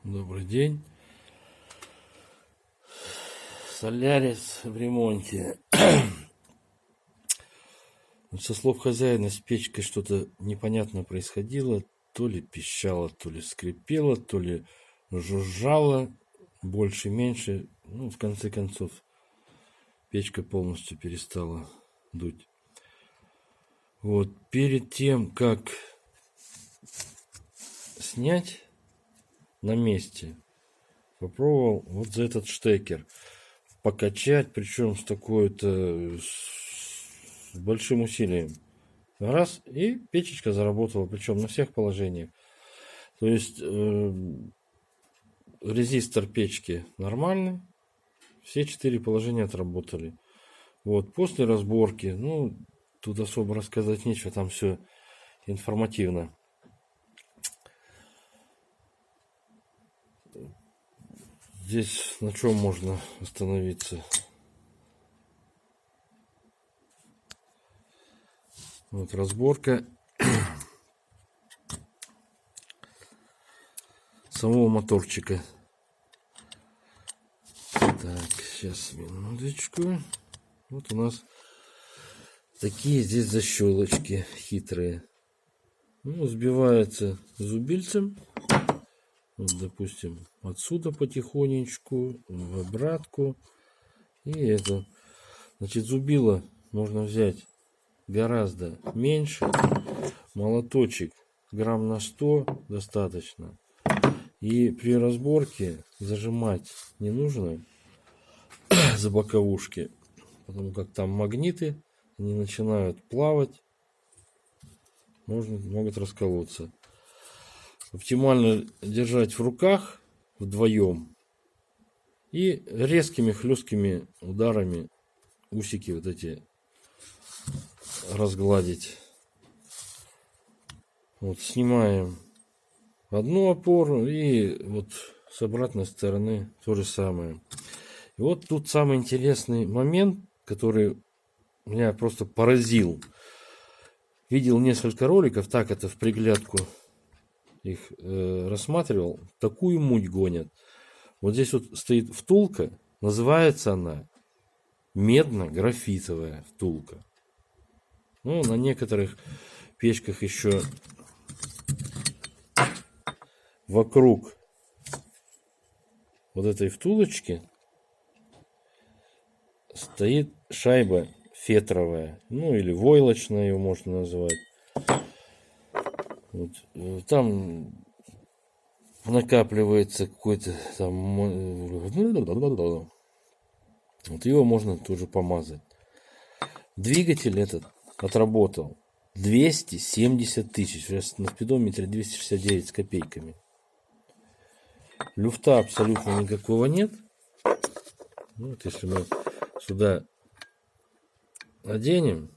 Добрый день. Солярис в ремонте. Со слов хозяина с печкой что-то непонятно происходило. То ли пищало, то ли скрипело, то ли жужжало. Больше-меньше. В конце концов, печка полностью перестала дуть. Перед тем, как снять на месте, попробовал за этот штекер покачать, причем с большим усилием. Раз, и печечка заработала, причем на всех положениях. То есть резистор печки нормальный, все 4 положения отработали. После разборки, тут особо рассказать нечего, там все информативно. Здесь на чем можно остановиться? Разборка самого моторчика. Так, сейчас минуточку. У нас такие здесь защелочки хитрые. Сбивается зубильцем. Допустим, отсюда потихонечку в обратку. И это. Значит, зубило можно взять гораздо меньше. Молоточек грамм на 100 достаточно. И при разборке зажимать не нужно за боковушки, потому как там магниты, они начинают плавать, могут расколоться. Оптимально держать в руках вдвоем и резкими хлесткими ударами усики эти разгладить. Снимаем одну опору и с обратной стороны то же самое. И тут самый интересный момент, который меня просто поразил. Видел несколько роликов, так это в приглядку их рассматривал. Такую муть гонят. Здесь стоит втулка, называется она медно-графитовая втулка. На некоторых печках еще вокруг этой втулочки стоит шайба фетровая, или войлочная ее можно назвать. Там накапливается какой-то там, его можно тоже помазать. Двигатель этот отработал 270 тысяч, на спидометре 269 с копейками. Люфта абсолютно никакого нет. Если мы сюда оденем,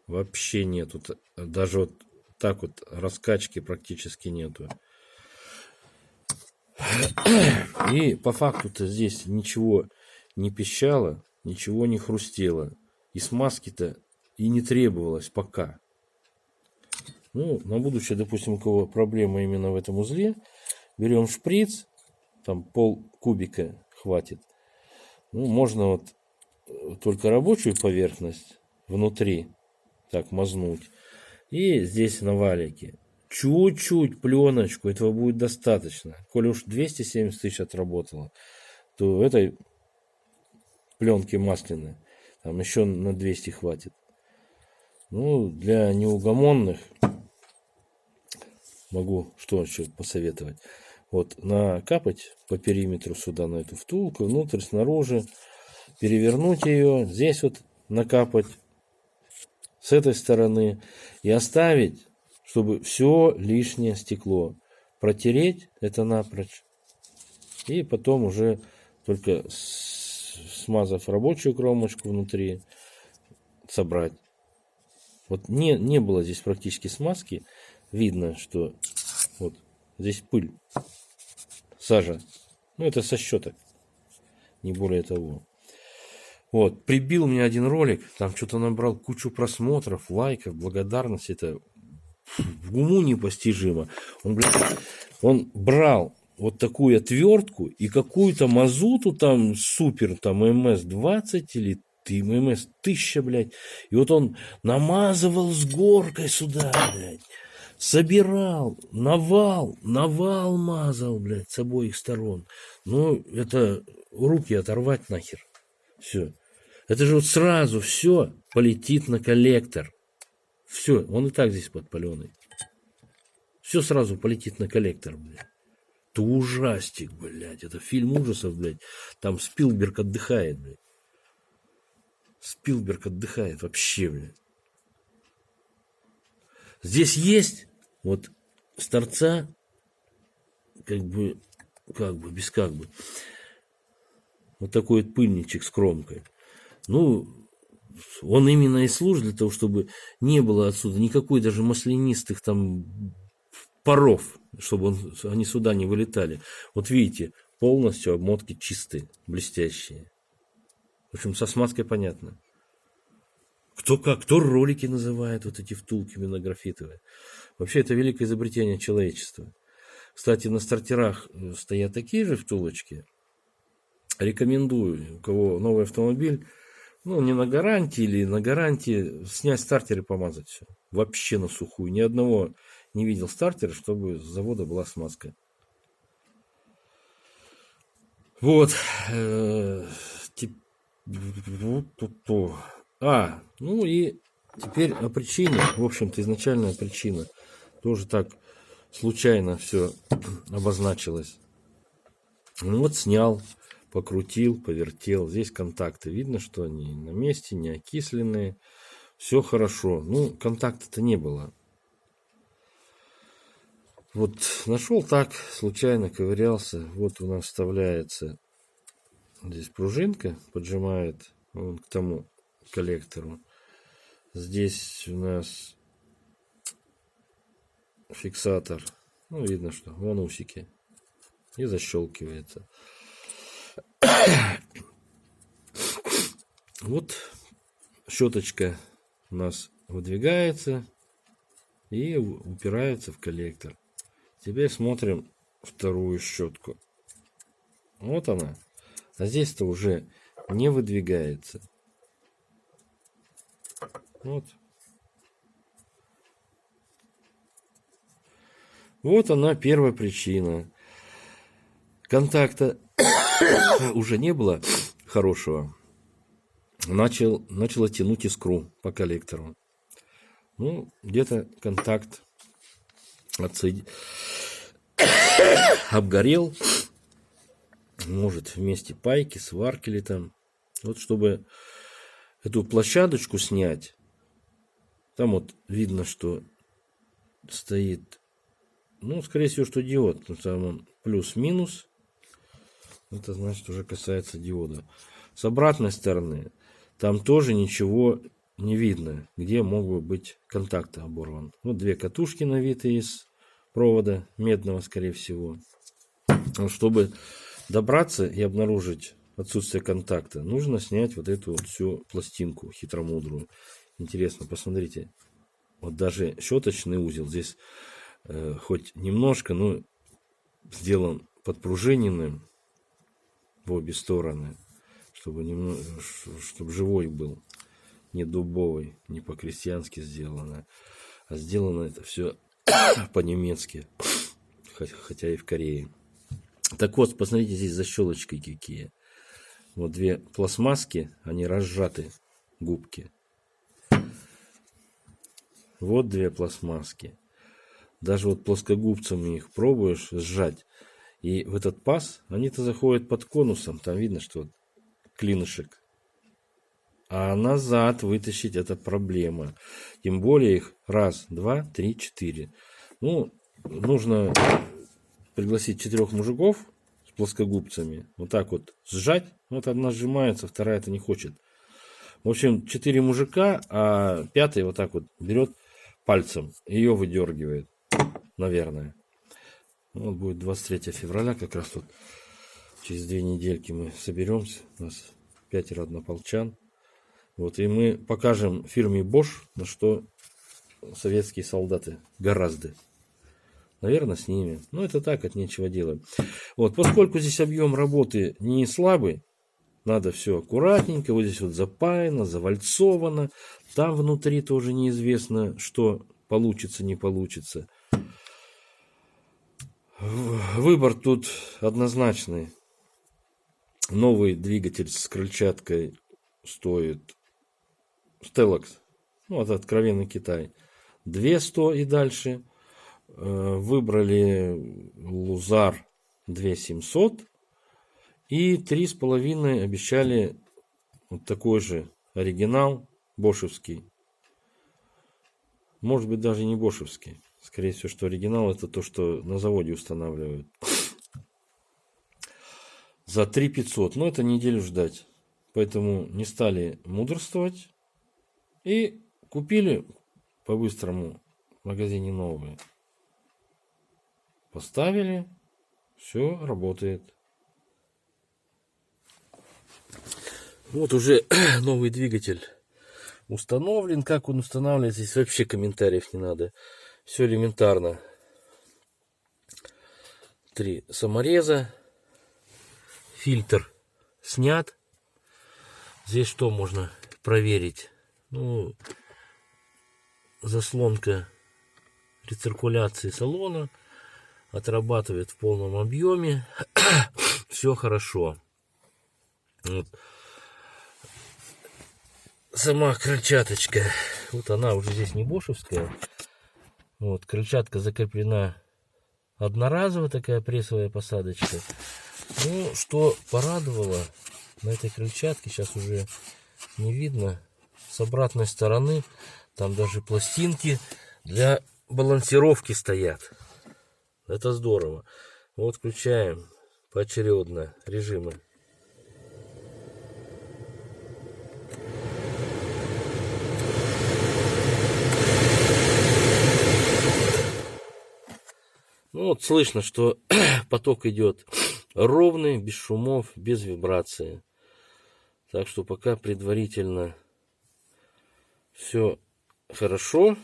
вообще нету, даже так раскачки практически нету. И по факту-то здесь ничего не пищало, ничего не хрустело. И смазки-то и не требовалось пока. На будущее, допустим, у кого проблема именно в этом узле, берем шприц, там полкубика хватит. Можно только рабочую поверхность внутри так мазнуть. И здесь на валике чуть-чуть пленочку, этого будет достаточно. Коли уж 270 тысяч отработало, то этой пленки масляной там еще на 200 хватит. Для неугомонных могу что еще посоветовать. Накапать по периметру сюда на эту втулку, внутрь, снаружи, перевернуть ее, здесь накапать с этой стороны и оставить, чтобы все лишнее стекло. Протереть это напрочь. И потом уже только смазав рабочую кромочку внутри, собрать. Не было здесь практически смазки. Видно, что здесь пыль, сажа. Это со щеток, не более того. Прибил мне один ролик, там что-то набрал кучу просмотров, лайков, благодарность. Это в уму непостижимо. Он, блядь, он брал вот такую отвертку и какую-то мазуту там супер, там МС-20 или МС-1000, блядь. И вот он намазывал с горкой сюда, блядь. Собирал, навал мазал, блядь, с обоих сторон. Ну, это руки оторвать нахер. Все. Это же вот сразу все полетит на коллектор. Все, он и так здесь подпаленный. Все сразу полетит на коллектор, блядь. Это ужастик, блядь. Это фильм ужасов, блядь. Там Спилберг отдыхает, блядь. Спилберг отдыхает вообще, блядь. Здесь есть вот с торца как бы, без как бы. Вот такой вот пыльничек с кромкой. Ну, он именно и служит для того, чтобы не было отсюда никакой даже маслянистых там паров, чтобы они сюда не вылетали. Вот видите, полностью обмотки чистые, блестящие. В общем, со смазкой понятно. Кто ролики называет вот эти втулки минографитовые. Вообще, это великое изобретение человечества. Кстати, на стартерах стоят такие же втулочки. Рекомендую, у кого новый автомобиль, ну, не на гарантии или на гарантии, снять стартер и помазать все. Вообще на сухую. Ни одного не видел стартера, чтобы с завода была смазка. Вот. Ну и теперь о причине. В общем-то, изначальная причина. Тоже так случайно все обозначилось. Ну вот снял, покрутил, повертел. Здесь контакты. Видно, что они на месте, не окисленные. Все хорошо. Ну, контакта-то не было. Вот нашел так, случайно ковырялся. Вот у нас вставляется здесь пружинка, поджимает вон к тому коллектору. Здесь у нас фиксатор. Ну, видно, что вон усики. И защелкивается. Вот щеточка у нас выдвигается и упирается в коллектор. Теперь смотрим вторую щетку. Вот она. А здесь-то уже не выдвигается. Вот. Вот она, первая причина. Контакта уже не было хорошего. Начало тянуть искру по коллектору. Ну, где-то контакт обгорел. Может, вместе пайки, сварки или там. Вот чтобы эту площадочку снять, там вот видно, что стоит, ну, скорее всего, что диод. Там он плюс-минус. Это значит, уже касается диода. С обратной стороны там тоже ничего не видно, где мог бы быть контакт оборван. Вот две катушки навиты из провода медного, скорее всего. Чтобы добраться и обнаружить отсутствие контакта, нужно снять вот эту вот всю пластинку хитромудрую. Интересно, посмотрите. Вот даже щеточный узел здесь хоть немножко, но сделан подпружиненным в обе стороны, чтобы живой был, не дубовый, не по-крестьянски сделано, а сделано это все по-немецки, хотя и в Корее. Так вот, посмотрите, здесь защелочки какие. Вот две пластмасски, они разжаты, губки. Вот две пластмасски. Даже вот плоскогубцами их пробуешь сжать. И в этот паз они-то заходят под конусом. Там видно, что вот клинышек. А назад вытащить это проблема. Тем более их раз, два, три, четыре. Ну, нужно пригласить 4 мужиков с плоскогубцами. Вот так вот сжать. Вот одна сжимается, вторая это не хочет. В общем, 4 мужика, а 5-й вот так вот берет пальцем. Ее выдергивает. Наверное. Вот будет 23 февраля, как раз вот через 2 недельки мы соберемся. У нас 5 однополчан. Вот, и мы покажем фирме Bosch, на что советские солдаты. Гораздо. Наверное, с ними. Но это так, от нечего делать. Вот, поскольку здесь объем работы не слабый, надо все аккуратненько. Вот здесь вот запаяно, завальцовано. Там внутри тоже неизвестно, что получится, не получится. Выбор тут однозначный. Новый двигатель с крыльчаткой стоит Stellax, ну, это откровенный Китай, 200 и дальше. Выбрали Лузар 2700 и 3,5 обещали вот такой же оригинал бошевский. Может быть, даже не бошевский. Скорее всего, что оригинал это то, что на заводе устанавливают. За 3500. Но это неделю ждать. Поэтому не стали мудрствовать. И купили по-быстрому в магазине новые. Поставили. Все работает. Вот уже новый двигатель установлен. Как он устанавливается, здесь вообще комментариев не надо. Все элементарно. 3 самореза. Фильтр снят. Здесь что можно проверить? Ну, заслонка рециркуляции салона отрабатывает в полном объеме. Все хорошо. Вот. Сама крыльчаточка. Вот она уже здесь не бошевская. Вот, крыльчатка закреплена одноразово, такая прессовая посадочка. Ну, что порадовало на этой крыльчатке, сейчас уже не видно, с обратной стороны там даже пластинки для балансировки стоят. Это здорово. Вот включаем поочередно режимы. Ну вот слышно, что поток идет ровный, без шумов, без вибрации. Так что пока предварительно все хорошо.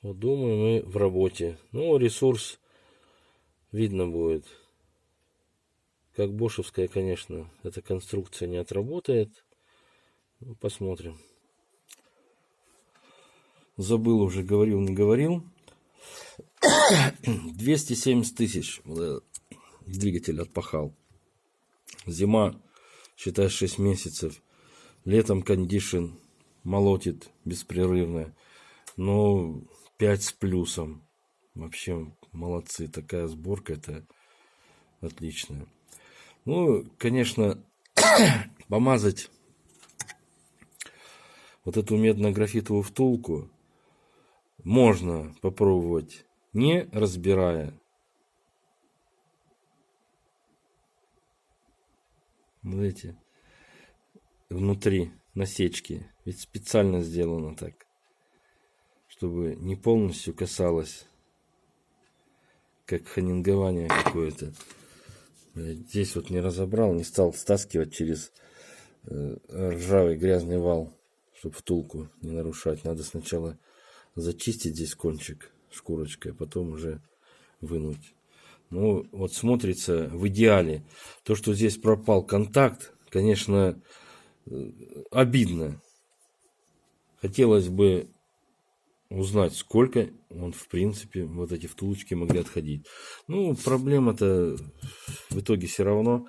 Вот думаю, мы в работе. Ну, ресурс видно будет. Как бошевская, конечно, эта конструкция не отработает. Ну, посмотрим. Забыл уже, говорил, не говорил. 270 тысяч двигатель отпахал. Зима, считай, 6 месяцев. Летом кондишн молотит беспрерывно. Но 5 с плюсом. Вообще молодцы. Такая сборка, это отличная. Ну, конечно, помазать вот эту медно-графитовую втулку можно попробовать, не разбирая. Видите, внутри насечки. Ведь специально сделано так, чтобы не полностью касалось, как ханингование какое-то. Здесь вот не разобрал, не стал стаскивать через ржавый грязный вал, чтобы втулку не нарушать. Надо сначала зачистить здесь кончик шкурочкой, а потом уже вынуть. Ну, вот смотрится в идеале. То, что здесь пропал контакт, конечно, обидно. Хотелось бы узнать, сколько он, в принципе, вот эти втулочки могли отходить. Ну, проблема-то в итоге все равно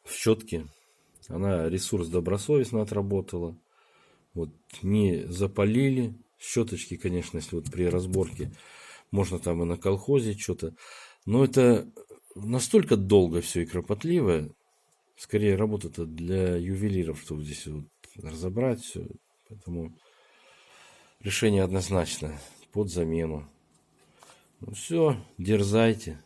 в щетке. Она ресурс добросовестно отработала. Вот не запалили. Щеточки, конечно, если вот при разборке можно там и на колхозе что-то. Но это настолько долго все и кропотливо. Скорее работа-то для ювелиров, чтобы здесь вот разобрать все. Поэтому решение однозначно под замену. Ну все, дерзайте.